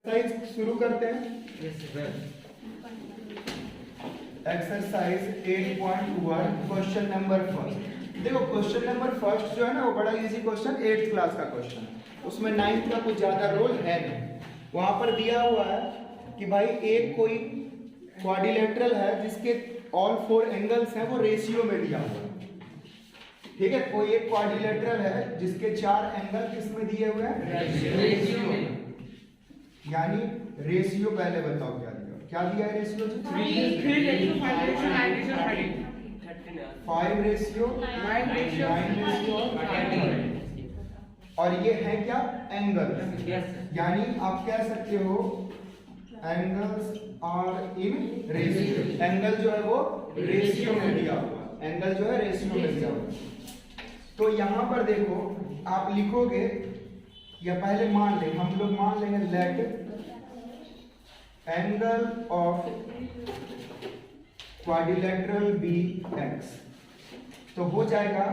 Exercise शुरू करते हैं। Exercise 8.1 question number first. देखो क्वेश्चन नंबर फर्स्ट जो है ना वो बड़ा इजी क्वेश्चन 8th क्लास का क्वेश्चन है, उसमें 9th का कुछ ज्यादा रोल है नहीं। वहां पर दिया हुआ है कि भाई एक कोई क्वाड्रिलेटरल है जिसके ऑल 4 एंगल्स हैं वो रेशियो में दिया हुआ है। ठीक है, कोई एक क्वाड्रिलेटरल है जिसके 4 एंगल किसमें दिए हुए हैं? रेशियो में। यानी रेशियो पहले बताओ क्या दिया? क्या दिया है रेशियो? 5 रेशियो 9 रेशियो और ये है क्या? एंगल। यानी आप कह सकते हो angles are in ratio. Angle जो है वो रेशियो में दिया हुआ है। एंगल जो है रेशियो में दिया हुआ है। तो यहां पर देखो आप लिखोगे या पहले मान लेंगे, हम लोग मान लेंगे let angle of quadrilateral be x, तो हो जाएगा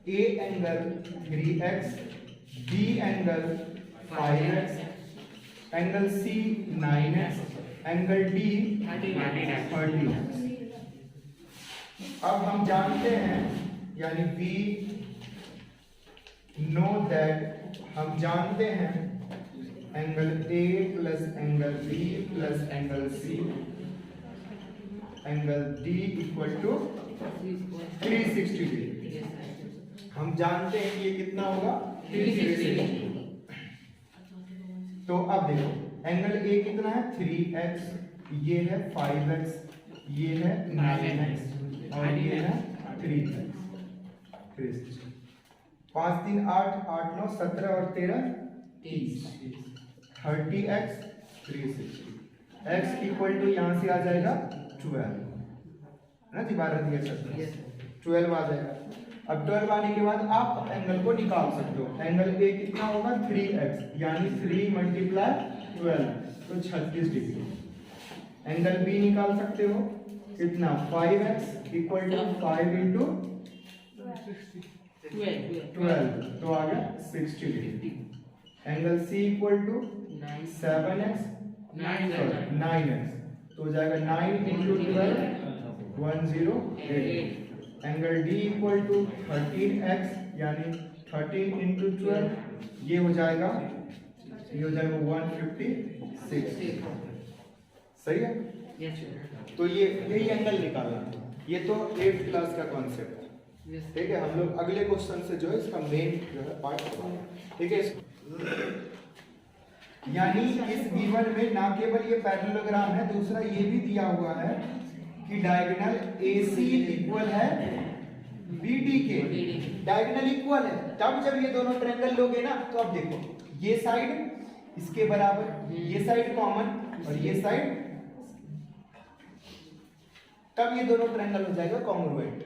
A angle 3x, B angle 5x, angle C 9x, angle D 30x। अब हम जानते हैं यानी वी नो दैट, हम जानते हैं angle A plus angle B plus angle C angle D equal to 360 degree. हम जानते हैं कि ये कितना होगा? 360। तो अब देखो एंगल ए कितना है? 3x, ये है 5x, ये है 9x और ये है 3x। 5 3 8 8 9 17 और 13 30। 30x 360। x इक्वल टू यहां से आ जाएगा 12 ना जी, 12 दिया 12 आ जाएगा। अब 12 आने के बाद आप एंगल को निकाल सकते हो। एंगल ए कितना होगा? 3x, यानी 3 × 12 तो 36 डिग्री। एंगल बी निकाल सकते हो कितना? 5x इक्वल टू 5 × 12 तो आ गया 60 degree. Angle C equal to 7x 9x तो हो जाएगा 9 × 12 108। Angle D equal to 13x यानी 13 × 12 ये हो जाएगा 156। सही है? तो ये यही एंगल निकालना है। ये तो 8th क्लास का कॉन्सेप्ट है। ठीक है, हम लोग अगले क्वेश्चन से जो है इसका मेन जो है पार्ट पढ़ेंगे। ठीक है, यानी इस गिवन में ना केवल ये पैरेललोग्राम है, दूसरा ये भी दिया हुआ है कि डायगोनल AC इक्वल है BD के। डायगोनल इक्वल है तब जब ये दोनों ट्रायंगल लोगे ना, तो अब देखो ये साइड इसके बराबर, ये साइड कॉमन और ये साइड, तब ये दोनों ट्रायंगल हो जाएगा कॉन्ग्रुएंट।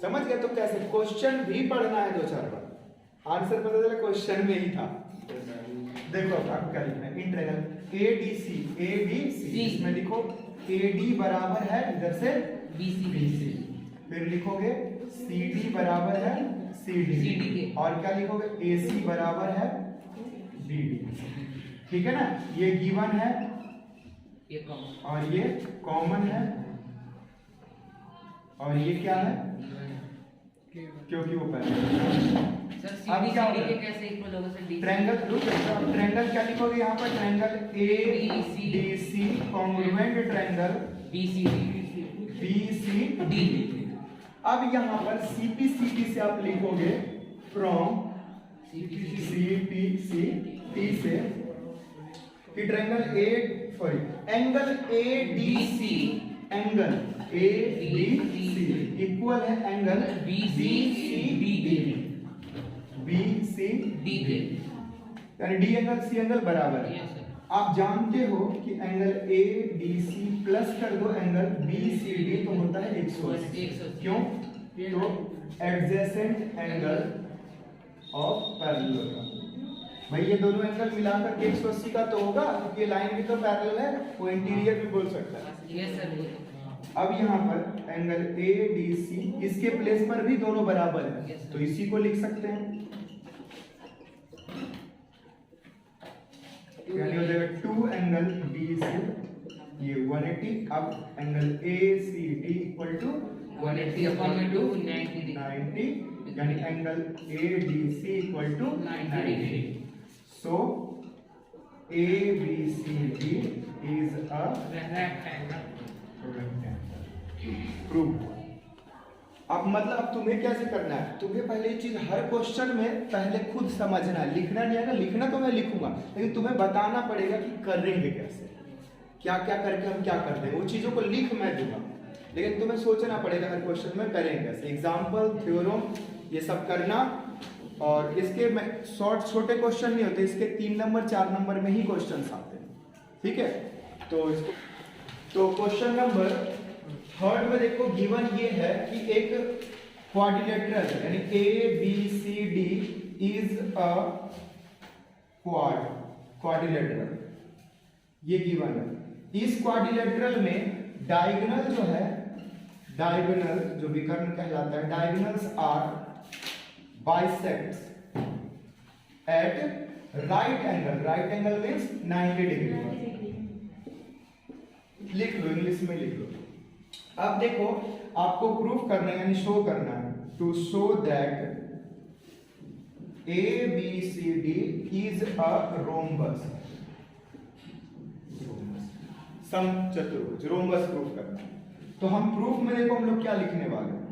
समझ गए? तो कैसे क्वेश्चन भी पढ़ना है 2-4 बार, आंसर पता चला क्वेश्चन में ही था। देखो अब क्या लिखना है? इन ट्रायंगल ADC इसमें लिखो AD बराबर है इधर से BC, फिर लिखोगे CD बराबर है CD और क्या लिखोगे? AC बराबर है BD। ठीक है ना? ये गिवन है और ये कॉमन है और ये क्या है? क्योंकि वो पहले अब क्या होगा? ट्रायंगल ट्रायंगल क्या लिखोगे यहाँ पर? Triangle ADC congruent triangle BCD। अब यहाँ पर CPCD से आप लिखोगे फ्रॉम CPCD से कि ट्रायंगल एंगल ADC इक्वल है एंगल BCD यानी D एंगल C एंगल बराबर है। आप जानते हो कि एंगल ADC प्लस कर दो एंगल BCD तो होता है 180। क्यों? तो एडजेसेंट एंगल ऑफ पैरेललोग्राम। भाई ये दोनों एंगल मिलाकर के 180 का तो होगा, क्योंकि ये लाइन भी तो पैरेलल है, वो इंटीरियर भी बोल सकता है। अब यहाँ पर एंगल ADC इसके प्लेस पर भी दोनों बराबर है, तो इसी को लिख सकते हैं यानी हो जाएगा 2 एंगल बी सी ये 180। अब angle A C D equal to 180 upon 2 90 यानी angle A D C equal to 90। So A B C D is a rectangle. Prove. अब मतलब अब तुम्हें कैसे करना है, तुम्हें पहले ये चीज हर क्वेश्चन में पहले खुद समझना है, लिखना नहीं आएगा, लिखना तो मैं लिखूंगा लेकिन तुम्हें बताना पड़ेगा कि करेंगे कैसे, क्या क्या करके हम क्या करते हैं। वो चीजों को लिख मैं दूंगा लेकिन तुम्हें सोचना पड़ेगा हर क्वेश्चन में करेंगे कैसे। एग्जाम्पल, थ्योरम ये सब करना। और इसके में शॉर्ट छोटे क्वेश्चन नहीं होते, इसके 3 नंबर 4 नंबर में ही क्वेश्चन आते हैं, ठीक है। तो इसको तो क्वेश्चन नंबर 3 में देखो गिवन ये है कि एक क्वाड्रिलेटरल यानी A B C D is a quadrilateral, ये गिवन है। इस क्वाड्रिलेटरल में डायगोनल जो है, डायगोनल जो विकर्ण कहलाता है, diagonals are bisects at right angle. Right angle means 90 degree. लिख लो, इंग्लिश में लिख लो। अब देखो आपको प्रूफ करना है यानी शो करना है, to show that A B C D is a rhombus, समचतुर्भुज, रोम्बस प्रूफ करना है। तो हम प्रूफ में देखो हम लोग क्या लिखने वाले हैं।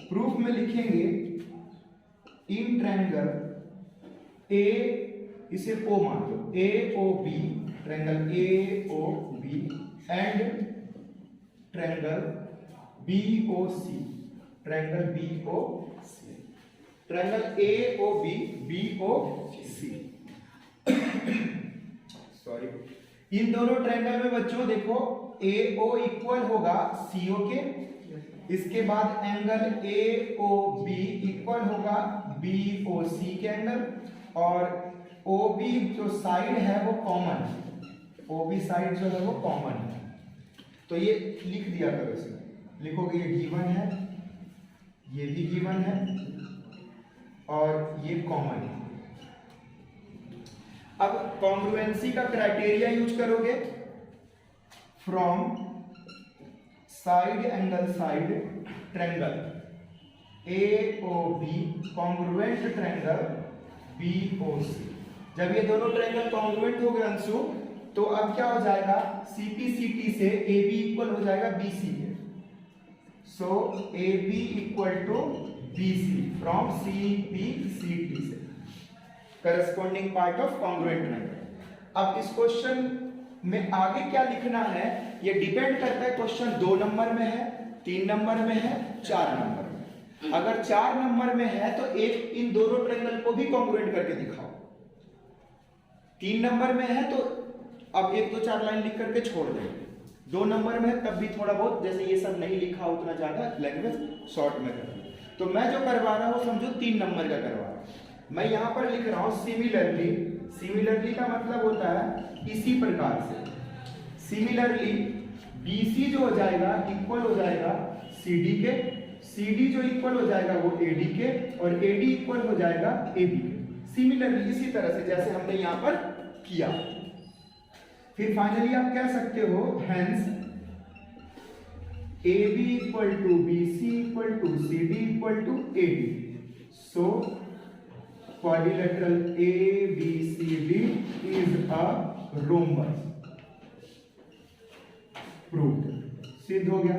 प्रूफ में लिखेंगे इन ट्रायंगल ए, इसे ओ मान लो, A O B, triangle A O B and triangle B O C, triangle B O C, triangle A O B, B O C. Sorry, इन दोनों ट्रायंगल में बच्चों देखो ए ओ इक्वल होगा सी ओ के, इसके बाद angle A O B equal होगा बी ओ सी के एंगल, और ओ बी जो साइड है वो कॉमन है, ओ बी साइड जो है वो कॉमन है। तो ये लिख दिया करो, इसमें लिखोगे ये गिवन है, ये भी गिवन है और ये कॉमन है। अब कॉन्ग्रुएंसी का क्राइटेरिया यूज करोगे, from side angle side triangle A O B congruent triangle B O C. जब ये दोनों ट्रायंगल कॉन्ग्रुएंट हो गए अंशु, तो अब क्या हो जाएगा, सीपी सीटी से ए बी इक्वल हो जाएगा बी सी के। So A B equal to B C from C P C T से, corresponding part of congruent triangle. अब इस क्वेश्चन में आगे क्या लिखना है ये डिपेंड करता है क्वेश्चन 2 नंबर में है, 3 नंबर में है, 4 नंबर में। अगर 4 नंबर में है तो एक इन दोनों ट्रायंगल को भी कॉन्ग्रुएंट करके दिखाओ। 3 नंबर में है तो अब 1 2 4 लाइन लिख करके छोड़ देंगे। 2 नंबर में है तब भी थोड़ा बहुत, जैसे ये सब नहीं लिखा उतना ज्यादा लैंग्वेज शॉर्ट में करना। तो मैं जो करवा रहा हूँ समझो 3 नंबर का करवा रहा हूँ। मैं यहाँ पर लिख रहा हूँ सिमिलरली। सिमिलरली का मतलब होता है इसी प्रकार से। सिमिलरली BC जो हो जाएगा इक्वल हो जाएगा CD के, CD जो इक्वल हो जाएगा वो AD के, और AD इक्वल हो जाएगा AB के। सिमिलरली इसी तरह से जैसे हमने यहाँ पर किया। फिर फाइनली आप कह सकते हो hence AB equal to BC equal to CD equal to AD। So quadrilateral ABCD is a rhombus. Proved, सिद्ध हो गया।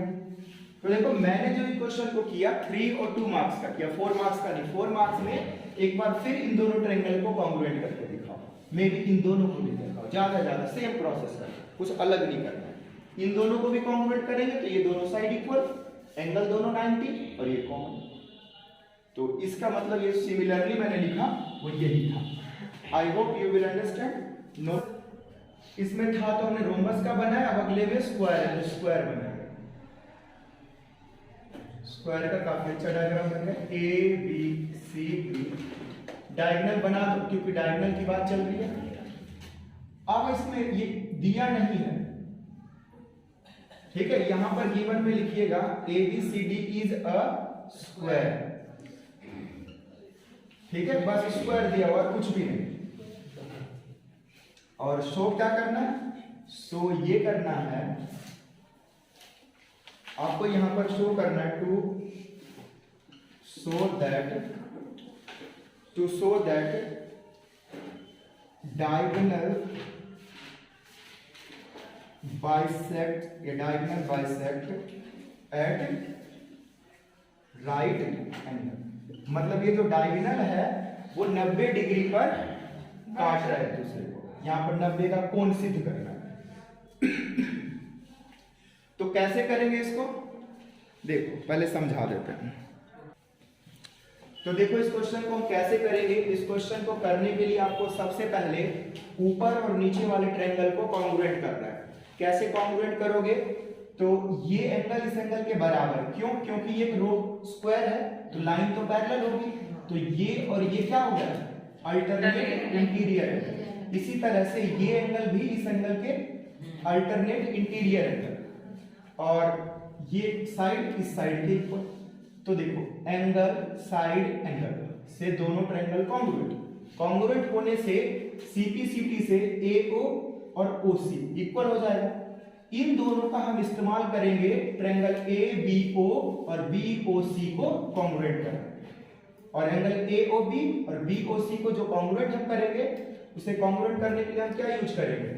तो देखो मैंने जो क्वेश्चन को किया 3 और 2 मार्क्स का किया, 4 मार्क्स का नहीं। 4 मार्क्स में एक बार फिर इन दोनों ट्रायंगल को कॉन्ग्रुएंट करके दिखाओ, मे भी इन दोनों को भी दिखाओ, ज्यादा सेम प्रोसेस है, कुछ अलग नहीं करना है। इन दोनों को भी कॉन्ग्रुएंट करेंगे तो ये दोनों साइड इक्वल, एंगल दोनों 90 और ये कॉमन। तो इसका मतलब ये सिमिलरली मैंने लिखा वो यही था। I hope you will understand. No, इसमें था तो हमने रोम्बस का बनाया, अब अगले में स्क्वायर है तो स्क्वायर बनाया। स्क्वायर का काफी अच्छा डायग्राम बन गया। A B C D diagonal बना दो क्योंकि डायगोनल की बात चल रही है। अब इसमें ये दिया नहीं है, ठीक है। यहां पर गिवन में लिखिएगा A B C D is a square, ठीक है, बस स्क्वायर दिया और कुछ भी नहीं। और शो क्या करना है, शो ये करना है आपको, यहां पर शो करना है to show that diagonal bisect at right angle. मतलब ये जो डायगोनल है वो 90 डिग्री पर काट रहा है दूसरे को, यहां पर 90 का कोण सिद्ध करना है। तो कैसे करेंगे इसको, देखो पहले समझा देते हैं। तो देखो इस क्वेश्चन को हम कैसे करेंगे। इस क्वेश्चन को करने के लिए आपको सबसे पहले ऊपर और नीचे वाले ट्रायंगल को कॉन्ग्रुएंट करना है। कैसे कॉन्ग्रुएंट करोगे, तो ये एंगल इस एंगल के बराबर, क्यों, क्योंकि ये रो स्क्वायर है तो लाइन तो पैरेलल होगी, तो ये और ये क्या हो गया, अल्टरनेट इंटीरियर एंगल। इसी तरह से ये एंगल भी इस एंगल के अल्टरनेट इंटीरियर एंगल, और ये साइड इस साइड के इक्वल। तो देखो एंगल साइड एंगल से दोनों ट्रायंगल कॉन्ग्रुएंट होने से सीपी से एओ और ओसी इक्वल हो जाएगा। इन दोनों का हम इस्तेमाल करेंगे ट्रायंगल एबीओ और बीओसी को कॉन्ग्रुएंट करने। और एंगल एओबी और बीओसी को जो कॉन्ग्रुएंट हम करेंगे, उसे कॉन्ग्रुएंट करने के लिए हम क्या यूज करेंगे,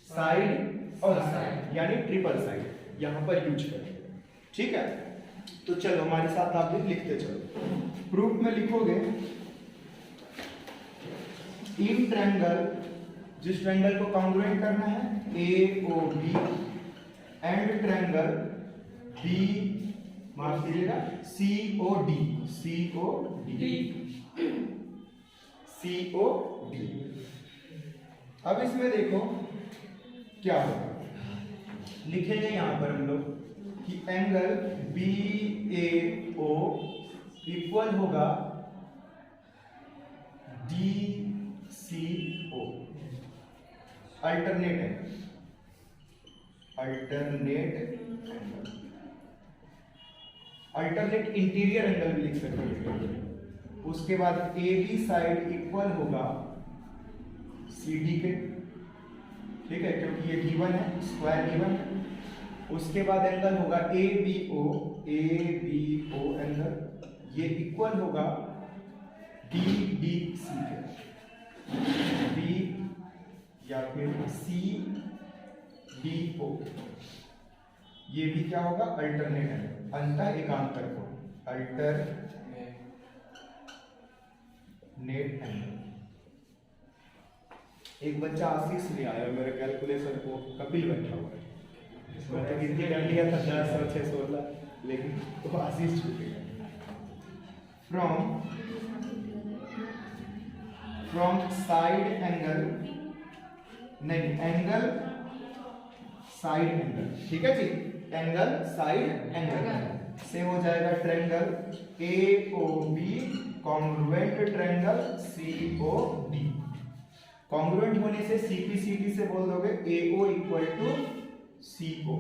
साइड और साइड, यानी ट्रिपल साइड यहां पर यूज करेंगे। ठीक है, तो चलो हमारे साथ आप भी लिखते चलो। प्रूफ में लिखोगे इन ट्रायंगल, जिस ट्रायंगल को कॉन्ग्रुएंट करना है एओबी एंड ट्रायंगल बी, माफ कीजिएगा सीओडी, अब इसमें देखो क्या होगा, लिखेंगे यहां पर हम लोग कि एंगल BAO इक्वल होगा DCO, अल्टरनेट इंटीरियर एंगल भी लिख सकते हैं। उसके बाद AB साइड इक्वल होगा CD के, ठीक है, क्योंकि ये गिवन है, स्क्वायर गिवन है। उसके बाद एंगल होगा ABO एंगल, ये इक्वल होगा DDC के, B या फिर CDO, ये भी क्या होगा, अल्टरनेट एंगल, अंतर एकांतर कोण, अल्टरनेट एंगल। एक बच्चा आशीष ले आया मेरे कैलकुलेटर को, कपिल बैठा हुआ है, मैंने गिनती कर लिया था 400 616, लेकिन तो आशीष छूटेगा। फ्रॉम साइड एंगल, नहीं एंगल साइड एंगल, ठीक है जी, एंगल साइड एंगल से हो जाएगा triangle AOB congruent triangle COD. Congruent होने से सीपी से बोल दोगे एओ इक्वल टू CO,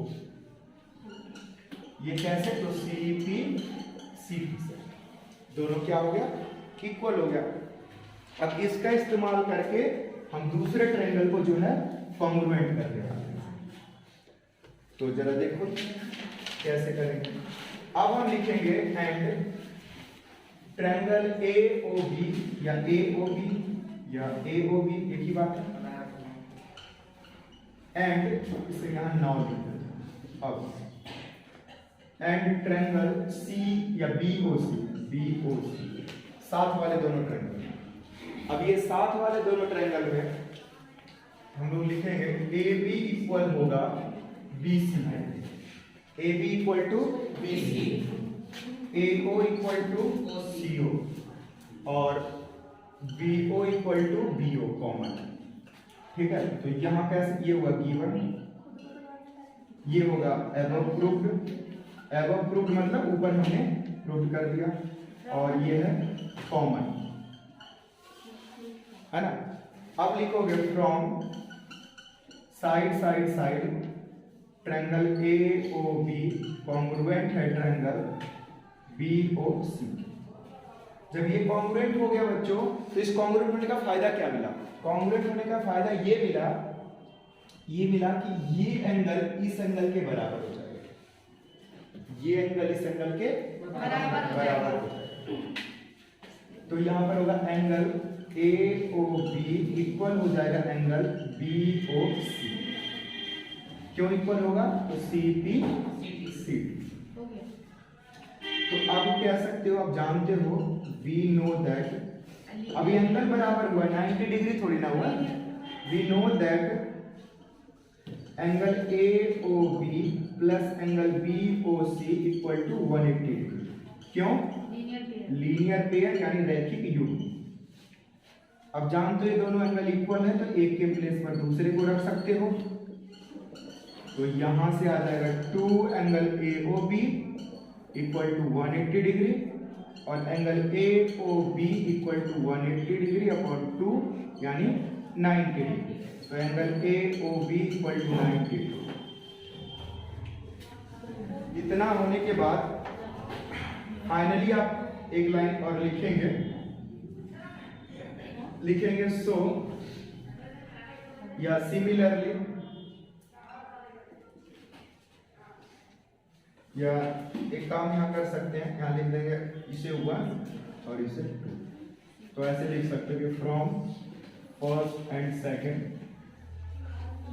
ये कैसे, तो CP से दोनों क्या हो गया, इक्वल हो गया। अब इसका इस्तेमाल करके हम दूसरे ट्रायंगल को जो है कॉन्ग्रुएंट कर देंगे। तो जरा देखो कैसे करेंगे। अब हम लिखेंगे एंड ट्रायंगल AOB या AOB एक ही बात है, एंड इसे यहां 9 लिखते हैं। अब एंड ट्रायंगल C या BOC, साथ वाले दोनों ट्रायंगल। अब ये साथ वाले दोनों ट्रायंगल में हम लोग लिखेंगे AB इक्वल होगा BC, AB equal to BC, AO equal to CO और BO equal to BO common, ठीक है। तो यहां कैसे, ये हुआ गिवन, ये होगा एबव प्रूव्ड मतलब ऊपर हमने प्रूव कर दिया, और ये है कॉमन, है ना। अब लिखोगे from side triangle AOB congruent है ट्रायंगल BOC। जब ये कॉन्ग्रुएंट हो गया बच्चों, तो इस कॉन्ग्रुएंट होने का फायदा क्या मिला? कॉन्ग्रुएंट होने का फायदा ये मिला कि ये एंगल इस एंगल के बराबर हो जाएगा, ये एंगल इस एंगल के बराबर हो जाएगा। तो यहाँ पर होगा एंगल AOB इक्वल हो जाएगा एंगल BOC। क्यों इक्वल होगा? तो CPCD। तो आप कह सकते हो, आप जानते हो, we know that, अभी एंगल बराबर हुआ 90 डिग्री थोड़ी ना हुआ, we know that angle AOB plus angle BOC equal to 180 degree. क्यों? लीनियर पेयर यानी रैखिक युग्म। अब जानते हो ये दोनों एंगल इक्वल है, तो एक के प्लेस पर दूसरे को रख सकते हो। तो यहां से आ जाएगा 2 angle AOB equal to 180 degree और angle AOB equal to 180 degree upon 2 यानी 90 डिग्री। तो angle AOB equal to 90 degree. इतना होने के बाद फाइनली आप एक लाइन और लिखेंगे सो या सिमिलरली, या एक काम यहां कर सकते हैं, यहां लिख देंगे इसे 1 और इसे 2। तो ऐसे लिख सकते हो कि from first and second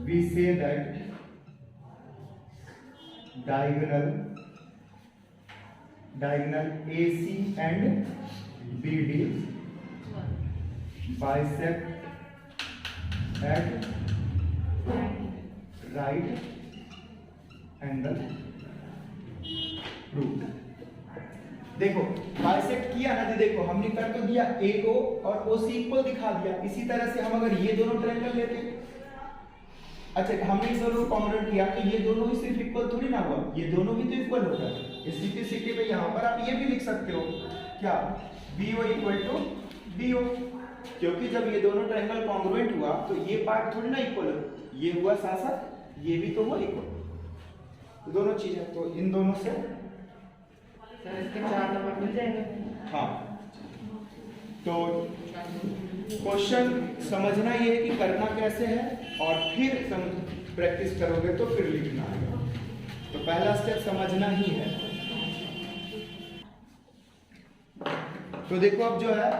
we say that diagonal AC and BD bisect at right angle proved। देखो बाइसेक्ट किया ना, देखो हमने कर तो दिया, AO और OC इक्वल दिखा दिया। इसी तरह से हम अगर ये दोनों ट्रायंगल लेते, अच्छा हमने इस दोनों को कॉन्ग्रुएंट किया, तो ये दोनों ही सिर्फ इक्वल थोड़ी ना हुआ, ये दोनों भी तो इक्वल होता है। इस CPCD में यहाँ पर आप ये भी लिख सकते हो क्या, BO इक्वल टू BO, क्योंकि जब ये दोनों ट्रायंगल कॉन्ग्रुएंट हुआ तो ये पार्ट थोड़ी ना इक्वल हो, ये हुआ साथ साथ ये भी तो हुआ इक्वल, तो दोनों चीजें। तो इन दोनों से इसके 4 नंबर मिल जाएंगे। हाँ, तो क्वेश्चन समझना ये है कि करना कैसे है, और फिर प्रैक्टिस करोगे तो फिर लिखना है। तो पहला स्टेप समझना ही है। तो देखो अब जो है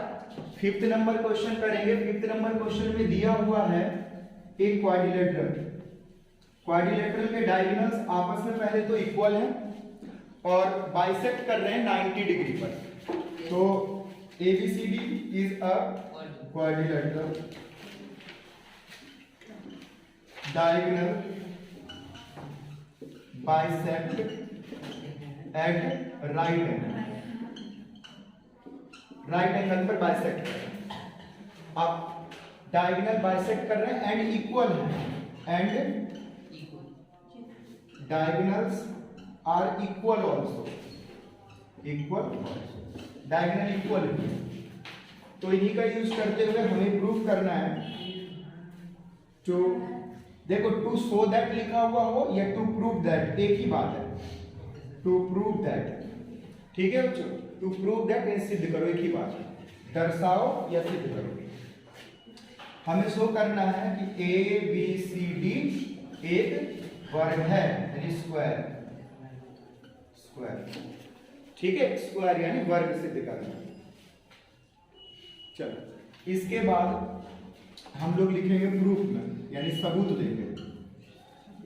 5th नंबर क्वेश्चन करेंगे। 5th नंबर क्वेश्चन में दिया हुआ है एक क्वाड्रिलेटरल के डायगोनल्स आपस में पहले तो इक्वल हैं और बाइसेक्ट कर रहे हैं 90 डिग्री पर। तो ABCD is a quadrilateral diagonal bisect at right angle पर बाइसेक्ट कर रहे हैं। आप डायगोनल बाइसेक्ट कर रहे हैं एंड इक्वल है, and diagonals are equal also, diagonal equal. तो इन्हीं का यूज करते हुए हमें प्रूव करना है, जो देखो टू शो दैट लिखा हुआ हो या टू प्रूव दैट एक ही बात है। टू प्रूव दैट, ठीक है बच्चों, टू प्रूव दैट सिद्ध करो, एक ही बात है, दर्शाओ या सिद्ध करो। हमें शो करना है कि ABCD एक वर्ग है यानी स्क्वायर, ठीक है, स्क्वायर यानी वर्ग सिद्ध करना। चलो इसके बाद हम लोग लिखेंगे प्रूफ में, यानी सबूत देंगे।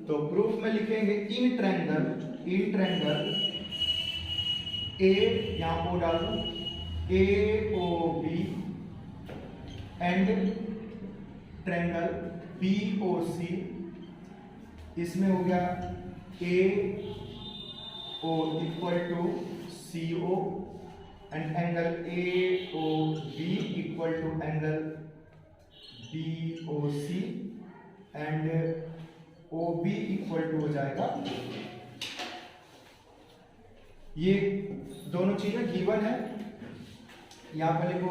तो प्रूफ में लिखेंगे इन ट्रायंगल A, यहां O डाल दो, AOB एंड ट्रायंगल BOC, इसमें हो गया AO equal to CO and angle AOB equal to angle BOC and OB equal to हो जाएगा, ये दोनों चीजें गिवन है। यहां पर लिखो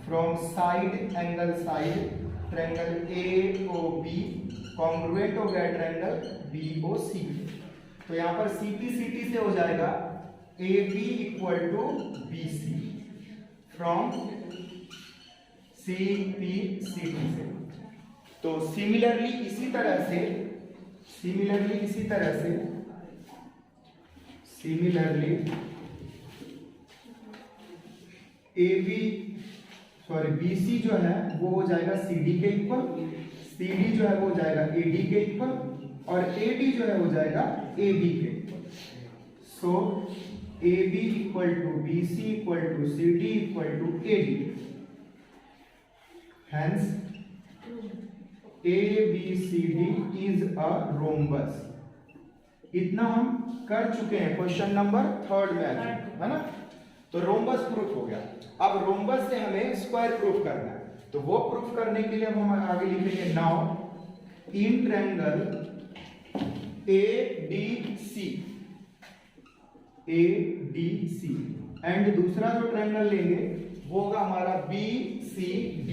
from side angle triangle AOB congruent हो गया ट्रायंगल BOC। तो यहां पर CPCT से हो जाएगा AB equal to BC from CPCT से। तो सिमिलरली इसी तरह से BC जो है वो हो जाएगा CD के इक्वल, CD जो है वो हो जाएगा AD के इक्वल, और AD जो है हो जाएगा AB के equal. So AB equal to BC equal to CD equal to AD। Hence ABCD is a rhombus। इतना हम कर चुके हैं क्वेश्चन नंबर 3 में, है ना। तो रोम्बस प्रूफ हो गया। अब रोम्बस से हमें स्क्वायर प्रूफ करना है, तो वो प्रूफ करने के लिए अब हम आगे लिखेंगे now in triangle ADC and दूसरा जो ट्रायंगल लेंगे वो होगा हमारा BCD।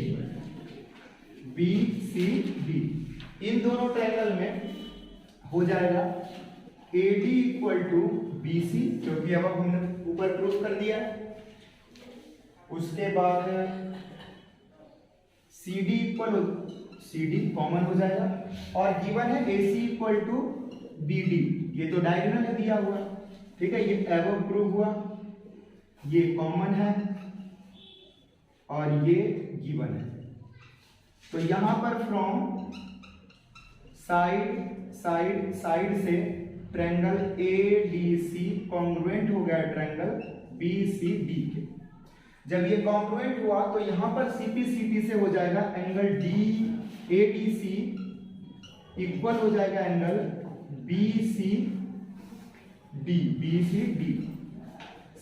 इन दोनों ट्रायंगल में हो जाएगा AD इक्वल टू BC, क्योंकि अब हमने ऊपर प्रूफ कर दिया। उसके बाद CD कॉमन हो जाएगा, और गिवन है AC इक्वल टू BD। ये तो डायगोनल है दिया हुआ, ठीक है। ये एबव प्रूफ हुआ, ये कॉमन है और ये गिवन है। तो यहां पर फ्रॉम साइड से ट्रायंगल ADC कॉन्ग्रुएंट हो गया ट्रायंगल BCD के। जब ये कॉन्ग्रुएंट हुआ तो यहां पर CPCT से हो जाएगा एंगल ADC इक्वल हो जाएगा एंगल BCD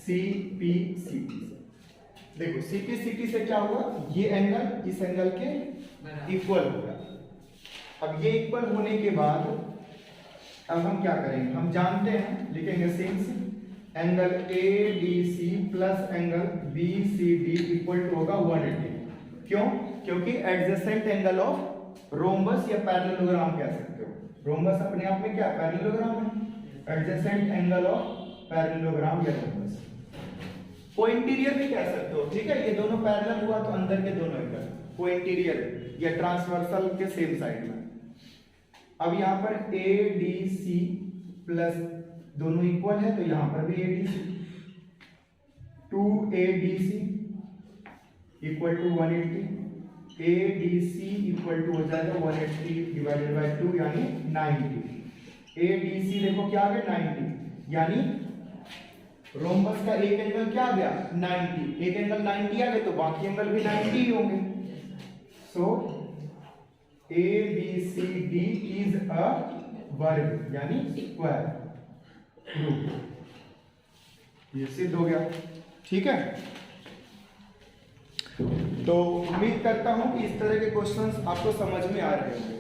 CPCT। देखो CPCT से क्या हुआ, ये एंगल इस एंगल के इक्वल होगा। अब ये इक्वल होने के बाद अब हम क्या करेंगे, हम जानते हैं, लिखेंगे since angle ADC plus angle BCD equal to होगा 180। क्यों? क्योंकि एडजेसेंट एंगल ऑफ रोम्बस या पैरेललोग्राम कह सकते हो। रोम्बस अपने आप में क्या पैरेललोग्राम है, एडजेसेंट एंगल ऑफ पैरेललोग्राम या रोम्बस। कोइंटीरियर भी कह सकते हो, ठीक है। ये दोनों पैरेलल हुआ तो अंदर के दोनों एंगल कोइंटीरियर या ट्रांसवर्सल के सेम साइड में। अब यहां पर ADC प्लस दोनों इक्वल है, तो यहां पर भी ADC 2ADC equal to 180। ADC equal to हो जाएगा 180 डिवाइडेड बाय 2 यानी 90। ADC देखो क्या आ गया 90, यानी रोम्बस का एक एंगल क्या आ गया 90। एक एंगल 90 आ गए तो बाकी एंगल भी 90 ही होंगे। सो ABCD इज अ वर्ग यानी स्क्वायर रूट। ये सिद्ध हो गया, ठीक है। तो उम्मीद करता हूं कि इस तरह के क्वेश्चंस आपको समझ में आ रहे होंगे।